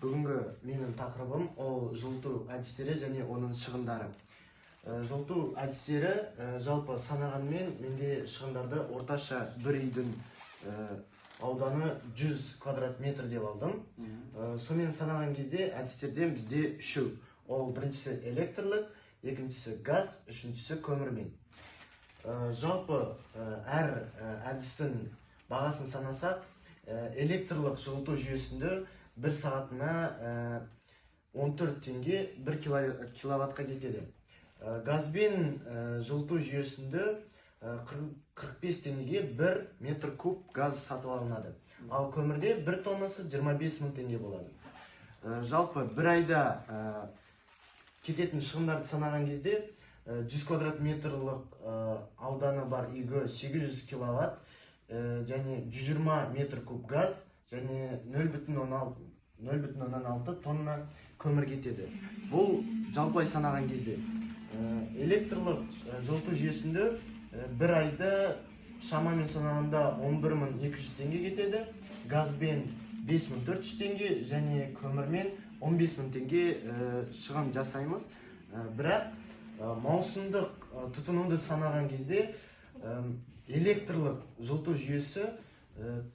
Бүгінгі менің тақырыбым ол жылыту әдістері және оның шығындары. Жылыту әдістері жалпы санағанмен менде шығындарды орташа бір үйдің ауданы 100 квадрат метр деп алдым. Сонымен санаған кезде әдістерден бізде үшеу. Ол біріншісі электрлік, екіншісі газ, үшіншісі көмірмен. Жалпы әр әдістің бағасын санасақ, электрлік жылыту жүйесінде бір сағатына 14 теңге 1 киловаттқа кетеді. Газбен жылыту жүйесінде 45 теңгеге 1 метр куб газ сатып алынады. Ал көмірде 1 тоннасы 25 мың теңге болады. Жалпы бір айда кететін шығындарды санаған кезде 100 квадрат метрлік ауданы бар үйге 800 киловатт және 120 метр куб газ және 0,6 тонна көмір кетеді. Бұл жалпылай санаған кезде. Электрлік жылыту жүйесінде бір айда шамамен санағанда 11.200 теңге кетеді. Газбен 5.400 теңге және көмірмен 15.000 теңге шығын жасаймыз. Бірақ маусымдық тұтынуды санаған кезде электрлік жылыту жүйесі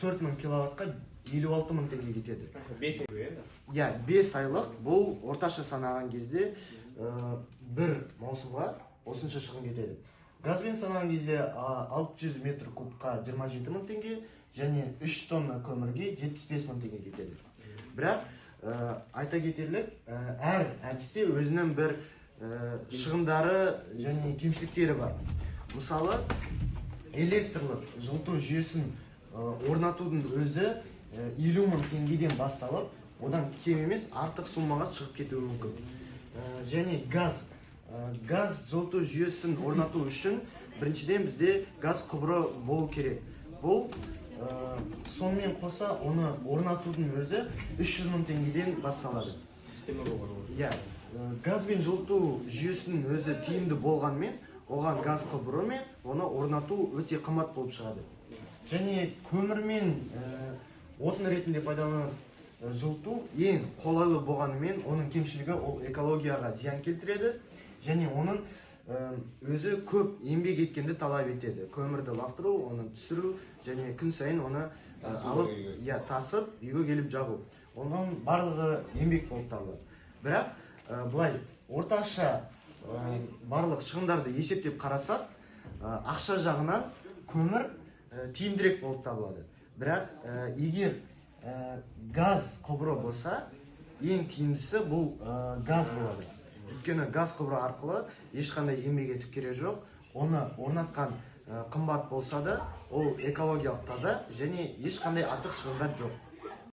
4000 киловаттқа 56.000 теңге кетеді. 5 ай енді? 5 айлық бұл орташа санаған кезде бір маусымға осынша шығын кетеді. Газбен санаған кезде 600 метр кубқа 27.000 теңге және 3 тонна көмірге 75.000 теңге кетеді. Бірақ айта кетерлік, әр әдісте өзінің бір шығындары және кемшіліктері бар. Мысалы, электрлік жылыту жүйесін орнатудың өзі 50.000 теңгеден басталып, одан кем емес артық суммаға шығып кетуі мүмкін. Және газ жылыту жүйесін орнату үшін біріншіден бізде газ құбыры болу керек. Бұл сонымен қоса оны орнатудың өзі 300.000 теңгеден басталады. Система болған ғой. Газбен жылыту жүйесінің өзі тиімді болғанмен, оған газ құбыры мен оны орнату өте қымбат болып шығады. Және көмірмен отын ретінде пайдаланып жылыту ең қолайлы болғанымен, оның кемшілігі ол экологияға зиян келтіреді және оның өзі көп еңбек еткенді талап етеді. Көмірді лақтыру, оны түсіру және күн сайын оны алып, тасып, үйге келіп жағу. Оның барлығы еңбек болып табылады. Бірақ бұлай орташа барлық шығындарды есептеп қарасақ, ақша жағынан көмір тиімдірек болып табылады. Бірақ егер газ құбыры болса, ең тиімдісі бұл газ болады. Өйткені газ құбыры арқылы ешқандай еңбек етіп керек жоқ. Оны орнатқан қымбат болса да, ол экологиялық таза және ешқандай артық шығындар жоқ.